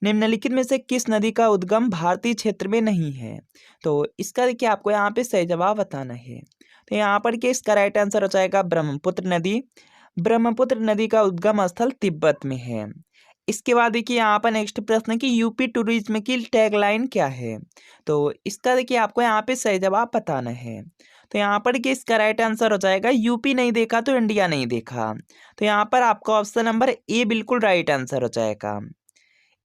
निम्नलिखित में से किस नदी का उद्गम भारतीय क्षेत्र में नहीं है? तो इसका देखिए आपको यहाँ पे सही जवाब बताना है। तो यहाँ पर के इसका राइट आंसर हो जाएगा ब्रह्मपुत्र नदी। ब्रह्मपुत्र नदी का उद्गम स्थल तिब्बत में है। इसके बाद देखिए यहाँ पर नेक्स्ट प्रश्न है कि यूपी टूरिज्म की टैगलाइन क्या है? तो इसका देखिए आपको यहाँ पे सही जवाब बताना है। तो यहाँ पर कि इसका राइट आंसर हो जाएगा यूपी नहीं देखा तो इंडिया नहीं देखा। तो यहाँ पर आपका ऑप्शन नंबर ए बिल्कुल राइट आंसर हो जाएगा।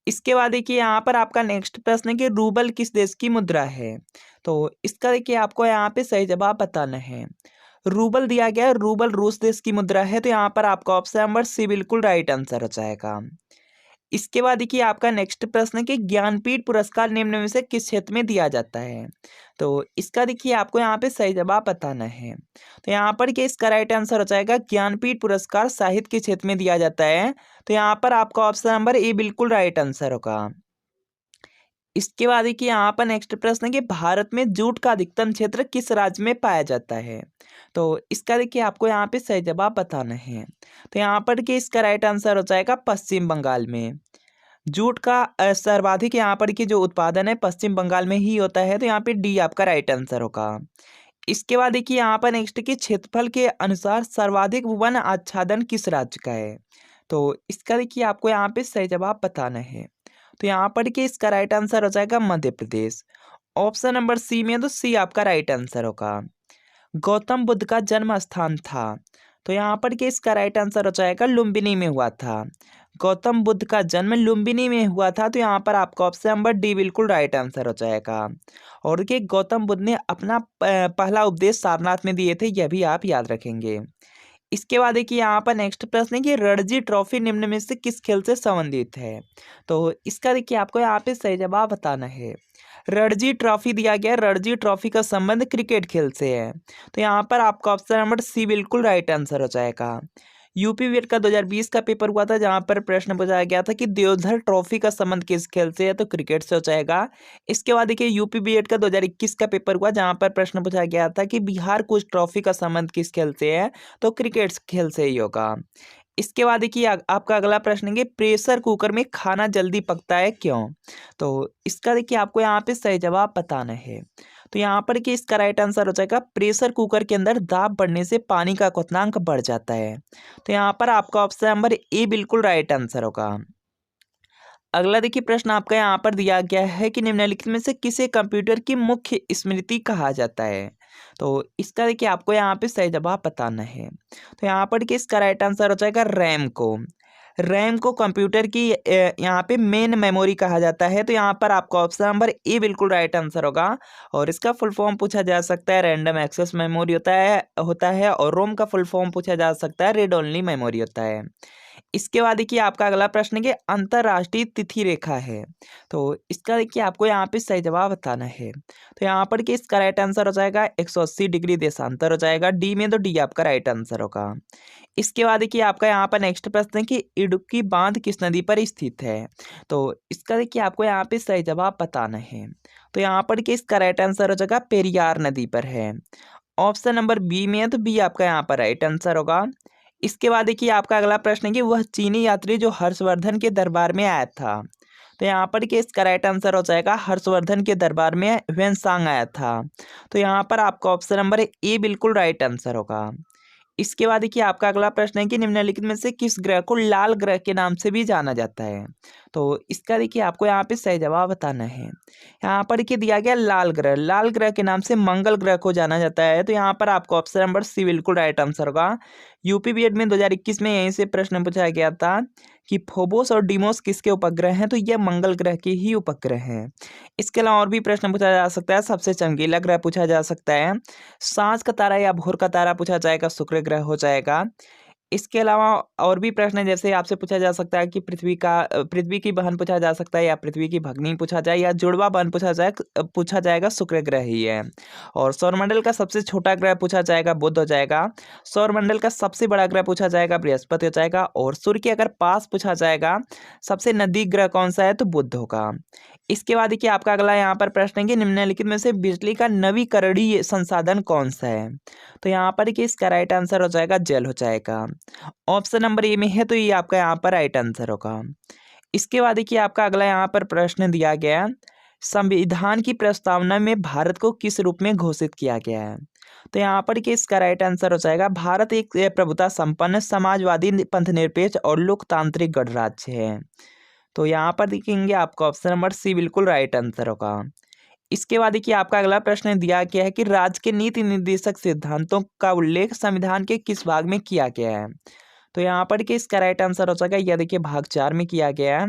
इसके बाद देखिए यहाँ पर आपका नेक्स्ट प्रश्न है कि रूबल किस देश की मुद्रा है? तो इसका देखिए आपको यहाँ पे सही जवाब बताना है। रूबल दिया गया है, रूबल रूस देश की मुद्रा है। तो यहाँ पर आपका ऑप्शन नंबर सी बिल्कुल राइट आंसर हो जाएगा। इसके बाद देखिए आपका नेक्स्ट प्रश्न है कि ज्ञानपीठ पुरस्कार निम्न में से किस क्षेत्र में दिया जाता है? तो इसका देखिए आपको यहाँ पे सही जवाब बताना है। तो यहाँ पर कि इसका राइट आंसर हो जाएगा ज्ञानपीठ पुरस्कार साहित्य के क्षेत्र में दिया जाता है। तो यहाँ पर आपका ऑप्शन नंबर ए बिल्कुल राइट आंसर होगा। इसके बाद देखिए यहाँ पर नेक्स्ट प्रश्न है कि भारत में जूट का अधिकतम क्षेत्र किस राज्य में पाया जाता है? तो इसका देखिए आपको यहाँ पे सही जवाब बताना है। तो यहाँ पर कि इसका राइट आंसर हो जाएगा पश्चिम बंगाल में। जूट का सर्वाधिक यहाँ पर की जो उत्पादन है पश्चिम बंगाल में ही होता है। तो यहाँ पे डी आपका राइट आंसर होगा। इसके बाद देखिए यहाँ पर नेक्स्ट की क्षेत्रफल के अनुसार सर्वाधिक वन आच्छादन किस राज्य का है? तो इसका देखिए आपको यहाँ पे सही जवाब बताना है। तो यहाँ पर कि इसका राइट आंसर हो जाएगा Madhya Pradesh. Option number C में तो सी आपका राइट आंसर होगा। गौतम बुद्ध का जन्म स्थान था। तो यहाँ पर कि इसका राइट आंसर हो जाएगा लुम्बिनी में हुआ था। गौतम बुद्ध का जन्म लुम्बिनी में हुआ था। तो यहाँ पर आपका ऑप्शन नंबर डी बिल्कुल राइट आंसर हो जाएगा। और देखिए गौतम बुद्ध ने अपना पहला उपदेश सारनाथ में दिए थे, यह भी आप याद रखेंगे। इसके बाद देखिए यहाँ पर नेक्स्ट प्रश्न है कि रणजी ट्रॉफी निम्न में से किस खेल से संबंधित है? तो इसका देखिए आपको यहाँ पे सही जवाब बताना है। रणजी ट्रॉफी दिया गया, रणजी ट्रॉफी का संबंध क्रिकेट खेल से है। तो यहाँ पर आपका ऑप्शन नंबर सी बिल्कुल राइट आंसर हो जाएगा। यूपी बीएड का 2020 का पेपर हुआ था जहां पर प्रश्न पूछा गया था कि देवधर ट्रॉफी का संबंध किस खेल से है? तो क्रिकेट से हो जाएगा। इसके बाद देखिए यूपी बीएड का 2021 का पेपर हुआ जहां पर प्रश्न पूछा गया था कि बिहार कुछ ट्रॉफी का संबंध किस खेल से है? तो क्रिकेट खेल से ही होगा। इसके बाद देखिए आपका अगला प्रश्न है कि प्रेशर कुकर में खाना जल्दी पकता है क्यों? तो इसका देखिए आपको यहाँ पे सही जवाब बताना है। तो यहाँ पर कि इसका राइट आंसर हो जाएगा प्रेशर कुकर के अंदर दाब बढ़ने से पानी का क्वथनांक बढ़ जाता है। तो यहाँ पर आपका ऑप्शन नंबर ए बिल्कुल राइट आंसर होगा। अगला देखिए प्रश्न आपका यहाँ पर दिया गया है कि निम्नलिखित में से किसे कंप्यूटर की मुख्य स्मृति कहा जाता है? तो इसका देखिए आपको यहाँ पे सही जवाब बताना है। तो यहाँ पर कि इसका राइट आंसर हो जाएगा रैम को। रैम को कंप्यूटर की यहाँ पे मेन मेमोरी कहा जाता है। तो यहाँ पर आपका ऑप्शन नंबर ए बिल्कुल राइट आंसर होगा। और इसका फुल फॉर्म पूछा जा सकता है रैंडम एक्सेस मेमोरी होता है और रोम का फुल फॉर्म पूछा जा सकता है रीड ओनली मेमोरी होता है। इसके बाद देखिए आपका अगला प्रश्न है कि अंतरराष्ट्रीय तिथि रेखा है। तो इसका देखिए आपको यहाँ पे सही जवाब बताना है। तो यहाँ पर कि इसका राइट आंसर हो जाएगा 180 डिग्री देशांतर हो जाएगा। डी में तो डी आपका राइट आंसर होगा। इसके बाद देखिए आपका यहाँ पर नेक्स्ट प्रश्न है कि इडुक्की बांध किस नदी पर स्थित है? तो इसका देखिए आपको यहाँ पे सही जवाब बताना है। तो यहाँ पर कि इसका राइट आंसर हो जाएगा पेरियार नदी पर है। ऑप्शन नंबर बी में है तो बी आपका यहाँ पर राइट आंसर होगा। इसके बाद देखिए आपका अगला प्रश्न है कि वह चीनी यात्री जो हर्षवर्धन के दरबार में आया था। तो यहाँ पर कि इसका राइट आंसर हो जाएगा हर्षवर्धन के दरबार में ह्वेनसांग आया था। तो यहाँ पर आपका ऑप्शन नंबर ए बिल्कुल राइट आंसर होगा। इसके बाद देखिए आपका अगला प्रश्न है कि निम्नलिखित में से किस ग्रह को लाल ग्रह के नाम से भी जाना जाता है? तो इसका देखिए आपको यहाँ पे सही जवाब बताना है। यहाँ पर देखिए दिया गया लाल ग्रह के नाम से मंगल ग्रह को जाना जाता है। तो यहाँ पर आपको ऑप्शन नंबर सी बिल्कुल राइट आंसर होगा। यूपी बीएड में 2021 में यहीं से प्रश्न पूछा गया था कि फोबोस और डीमोस किसके उपग्रह हैं? तो यह मंगल ग्रह के ही उपग्रह हैं। इसके अलावा और भी प्रश्न पूछा जा सकता है। सबसे चमकीला ग्रह पूछा जा सकता है। सांझ का तारा या भोर का तारा पूछा जाएगा, शुक्र ग्रह हो जाएगा। इसके अलावा और भी प्रश्न है, जैसे आपसे पूछा जा सकता है कि पृथ्वी की बहन पूछा जा सकता है या पृथ्वी की भगनी पूछा जाए या जुड़वा बहन पूछा जाएगा, शुक्र ग्रह ही है। और सौरमंडल का सबसे छोटा ग्रह पूछा जाएगा, बुध हो जाएगा। सौरमंडल का सबसे बड़ा ग्रह पूछा जाएगा, बृहस्पति हो जाएगा। और सूर्य के अगर पास पूछा जाएगा सबसे नजदीक ग्रह कौन सा है, तो बुध होगा। इसके बाद देखिए आपका अगला यहाँ पर प्रश्न है कि निम्नलिखित में से बिजली का नवीकरणीय संसाधन कौन सा है? तो यहाँ पर कि इसका राइट आंसर हो जाएगा जल हो जाएगा। ऑप्शन नंबर ए में है तो ये आपका यहाँ पर राइट आंसर होगा। इसके बाद देखिए आपका अगला यहाँ पर प्रश्न दिया गया है, संविधान की प्रस्तावना में भारत को किस रूप में घोषित किया गया है। तो यहाँ पर कि इसका राइट आंसर हो जाएगा भारत एक प्रभुता संपन्न समाजवादी पंथनिरपेक्ष और लोकतांत्रिक गणराज्य है। तो यहाँ पर देखेंगे आपका ऑप्शन नंबर सी बिल्कुल राइट आंसर होगा। इसके बाद देखिए आपका अगला प्रश्न दिया गया है कि राज्य के नीति निर्देशक सिद्धांतों का उल्लेख संविधान के किस भाग में किया गया है। तो यहाँ पर कि इसका राइट आंसर हो जाएगा यह देखिए भाग 4 में किया गया है।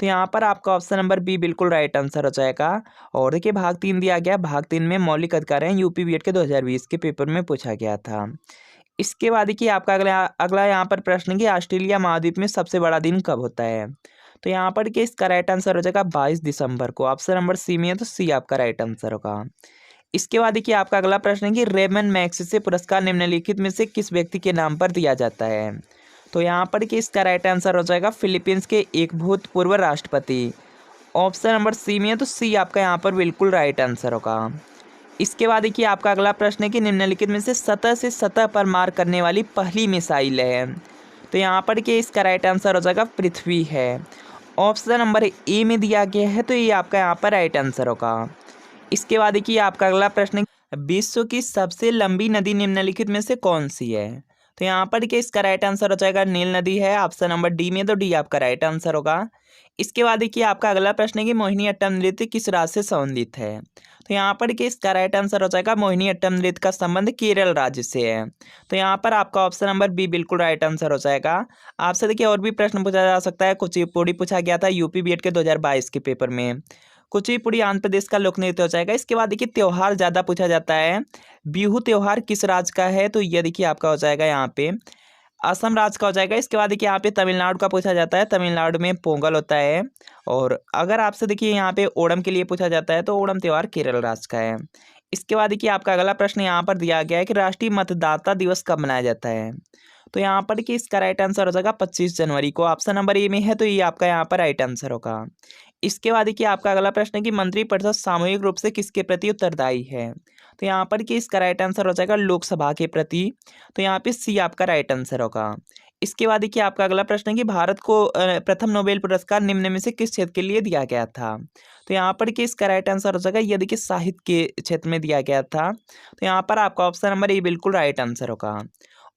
तो यहाँ पर आपका ऑप्शन नंबर बी बिल्कुल राइट आंसर हो जाएगा। और देखिए भाग 3 दिया गया, भाग 3 में मौलिक अधिकार हैं, यूपी बीएड के 2020 के पेपर में पूछा गया था। इसके बाद देखिए आपका अगला अगला यहाँ पर प्रश्न कि ऑस्ट्रेलिया महाद्वीप में सबसे बड़ा दिन कब होता है। तो यहाँ पर कि इसका राइट आंसर हो जाएगा 22 दिसंबर को। ऑप्शन नंबर सी में है तो सी आपका राइट आंसर होगा। इसके बाद देखिए आपका अगला प्रश्न है कि रेमन मैग्सेसे पुरस्कार निम्नलिखित में से किस व्यक्ति के नाम पर दिया जाता है। तो यहाँ पर कि इसका राइट आंसर हो जाएगा फिलीपींस के एक भूतपूर्व राष्ट्रपति। ऑप्शन नंबर सी में है तो सी आपका यहाँ पर बिल्कुल राइट आंसर होगा। इसके बाद देखिए आपका अगला प्रश्न है कि निम्नलिखित में से सतह पर मार करने वाली पहली मिसाइल है। तो यहाँ पर कि इसका राइट आंसर हो जाएगा पृथ्वी है। ऑप्शन नंबर ए में दिया गया है तो ये आपका यहाँ पर राइट आंसर होगा। इसके बाद देखिए आपका अगला प्रश्न, विश्व की सबसे लंबी नदी निम्नलिखित में से कौन सी है। तो यहाँ पर कि इसका राइट आंसर हो जाएगा नील नदी है। ऑप्शन नंबर डी में तो डी आपका राइट आंसर होगा। इसके बाद देखिए आपका अगला प्रश्न है कि मोहिनीअट्टम नृत्य किस राज्य से संबंधित है। तो यहाँ पर कि इसका राइट आंसर हो जाएगा मोहिनीअट्टम नृत्य का संबंध केरल राज्य से है। तो यहाँ पर आपका ऑप्शन नंबर बी बिल्कुल राइट आंसर हो जाएगा। आपसे देखिए और भी प्रश्न पूछा जा सकता है। कुचिपुड़ी पूछा गया था यूपी बीएड के 2022 के पेपर में। कुचिपुड़ी आंध्र प्रदेश का लोक नृत्य हो जाएगा। इसके बाद देखिए त्योहार ज़्यादा पूछा जाता है। बिहू त्योहार किस राज्य का है। तो ये देखिए आपका हो जाएगा यहाँ पे असम राज्य का हो जाएगा। इसके बाद देखिए यहाँ पे तमिलनाडु का पूछा जाता है। तमिलनाडु में पोंगल होता है। और अगर आपसे देखिए यहाँ पे ओणम के लिए पूछा जाता है तो ओणम त्योहार केरल राज्य का है। इसके बाद देखिए आपका अगला प्रश्न यहाँ पर दिया गया है कि राष्ट्रीय मतदाता दिवस कब मनाया जाता है। तो यहाँ पर कि इसका राइट आंसर हो जाएगा 25 जनवरी को। ऑप्शन नंबर ए में है तो ये आपका यहाँ पर राइट आंसर होगा। इसके बाद देखिए आपका अगला प्रश्न है कि मंत्रिपरिषद सामूहिक रूप से किसके प्रति उत्तरदायी है। तो यहाँ पर कि इसका राइट आंसर हो जाएगा लोकसभा के प्रति। तो यहाँ पे सी आपका राइट आंसर होगा। इसके बाद देखिए आपका अगला प्रश्न है कि भारत को प्रथम नोबेल पुरस्कार निम्न में से किस क्षेत्र के लिए दिया गया था। तो यहाँ पर कि इसका राइट आंसर हो जाएगा ये देखिए साहित्य के क्षेत्र में दिया गया था। तो यहाँ पर आपका ऑप्शन नंबर ए बिल्कुल राइट आंसर होगा।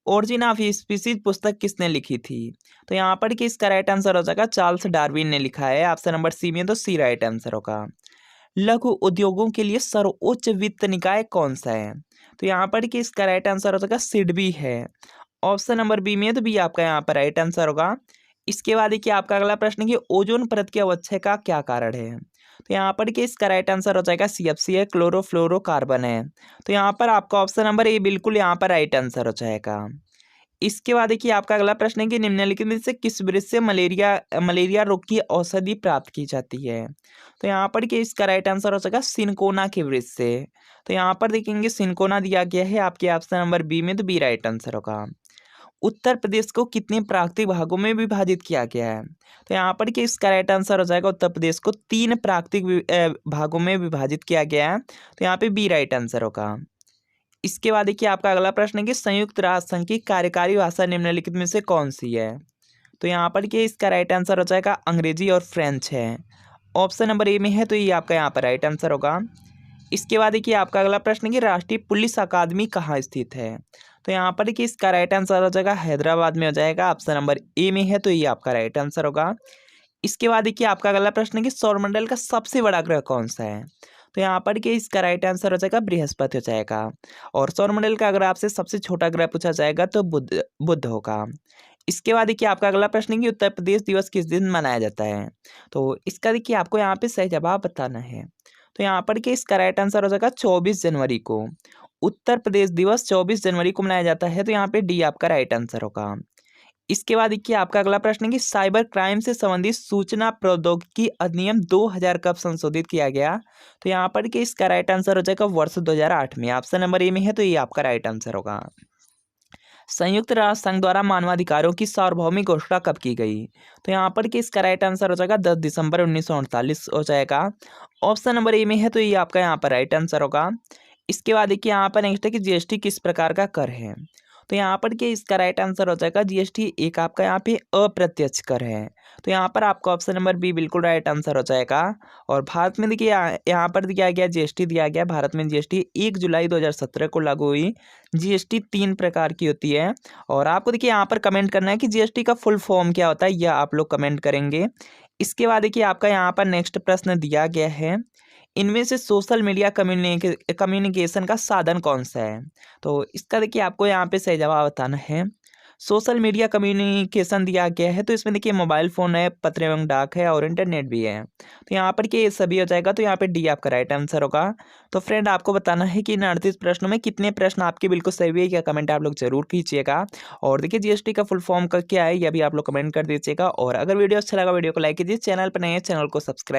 ओरिजिन ऑफ स्पीसीज पुस्तक किसने लिखी थी। तो यहाँ पर कि इसका राइट आंसर हो जाएगा चार्ल्स डार्विन ने लिखा है। ऑप्शन नंबर सी में तो सी राइट आंसर होगा। लघु उद्योगों के लिए सर्वोच्च वित्त निकाय कौन सा है। तो यहाँ पर कि इसका राइट आंसर हो जाएगा सिडबी है। ऑप्शन नंबर बी में तो बी आपका यहाँ पर राइट आंसर होगा। इसके बाद देखिए आपका अगला प्रश्न है कि ओजोन परत के अवक्षय का क्या कारण है। तो यहाँ पर कि इसका राइट आंसर हो जाएगा सीएफसी है, क्लोरोफ्लोरोकार्बन है। तो यहाँ पर आपका ऑप्शन नंबर ए बिल्कुल यहाँ पर राइट आंसर हो जाएगा। इसके बाद देखिए आपका अगला प्रश्न है कि निम्नलिखित में से किस वृक्ष से मलेरिया रोग की औषधि प्राप्त की जाती है। तो यहाँ पर कि इसका राइट आंसर हो जाएगा सिनकोना के वृक्ष से। तो यहाँ पर देखेंगे सिनकोना दिया गया है आपके ऑप्शन नंबर बी में तो बी राइट आंसर होगा। उत्तर प्रदेश को कितने प्राकृतिक भागों में विभाजित किया गया है। तो यहाँ पर कि इसका राइट आंसर हो जाएगा उत्तर प्रदेश को 3 प्राकृतिक भागों में विभाजित किया गया है। तो यहाँ पे बी राइट आंसर होगा। इसके बाद देखिए आपका अगला प्रश्न है कि संयुक्त राष्ट्र संघ की कार्यकारी भाषा निम्नलिखित में से कौन सी है। तो यहाँ पर कि इसका राइट आंसर हो जाएगा अंग्रेजी और फ्रेंच है। ऑप्शन नंबर ए में है तो ये आपका यहाँ पर राइट आंसर होगा। इसके बाद देखिए आपका अगला प्रश्न है कि राष्ट्रीय पुलिस अकादमी कहाँ स्थित है। तो यहाँ पर कि इसका राइट आंसर हो जाएगा हैदराबाद में हो जाएगा। ऑप्शन नंबर ए में है तो ये आपका राइट आंसर होगा। इसके बाद देखिए आपका अगला प्रश्न है कि सौरमंडल का सबसे बड़ा ग्रह कौन सा है। तो यहाँ पर कि इसका राइट आंसर हो जाएगा बृहस्पति हो जाएगा। और सौरमंडल का अगर आपसे सबसे छोटा ग्रह पूछा जाएगा तो बुध होगा। इसके बाद देखिए आपका अगला प्रश्न है कि उत्तर प्रदेश दिवस किस दिन मनाया जाता है। तो इसका देखिए आपको यहाँ पे सही जवाब बताना है। तो यहाँ पर कि इसका राइट आंसर हो जाएगा 24 जनवरी को। उत्तर प्रदेश दिवस 24 जनवरी को मनाया जाता है। तो यहाँ पे डी आपका राइट आंसर होगा। इसके बाद देखिए आपका अगला प्रश्न है कि साइबर क्राइम से संबंधित सूचना प्रौद्योगिकी अधिनियम 2000 कब संशोधित किया गया। तो यहाँ पर कि इसका राइट आंसर हो जाएगा वर्ष 2008 में। ऑप्शन नंबर ए में है तो ये आपका राइट आंसर होगा। संयुक्त राष्ट्र संघ द्वारा मानवाधिकारों की सार्वभौमिक घोषणा कब की गई। तो यहाँ पर कि इसका राइट आंसर हो जाएगा 10 दिसंबर 1948 हो जाएगा। ऑप्शन नंबर ए में है तो ये आपका यहाँ पर राइट आंसर होगा। इसके बाद देखिए यहाँ पर नेक्स्ट है कि जीएसटी किस प्रकार का कर है। तो यहाँ पर क्या इसका राइट आंसर हो जाएगा जीएसटी एक आपका यहाँ पे अप्रत्यक्ष कर है। तो यहाँ पर आपका ऑप्शन नंबर बी बिल्कुल राइट आंसर हो जाएगा। और भारत में देखिए यहाँ पर दिया गया जीएसटी दिया गया, भारत में जीएसटी 1 जुलाई 2017 को लागू हुई। जीएसटी 3 प्रकार की होती है। और आपको देखिए यहाँ पर कमेंट करना है कि जीएसटी का फुल फॉर्म क्या होता है, यह आप लोग कमेंट करेंगे। इसके बाद देखिए आपका यहाँ पर नेक्स्ट प्रश्न दिया गया है, इनमें से सोशल मीडिया कम्युनिकेशन का साधन कौन सा है। तो इसका देखिए आपको यहाँ पे सही जवाब बताना है। सोशल मीडिया कम्युनिकेशन दिया गया है, तो इसमें देखिए मोबाइल फ़ोन है, पत्र एवं डाक है और इंटरनेट भी है। तो यहाँ पर क्या ये सभी हो जाएगा, तो यहाँ पे डी आपका राइट आंसर होगा। तो फ्रेंड आपको बताना है कि इन 38 प्रश्नों में कितने प्रश्न आपके बिल्कुल सही हुए, क्या कमेंट आप लोग जरूर कीजिएगा। और देखिए जीएसटी का फुल फॉर्म का क्या है, यह भी आप लोग कमेंट कर दीजिएगा। और अगर वीडियो अच्छा लगा वीडियो को लाइक कीजिए, चैनल पर नए हैं चैनल को सब्सक्राइब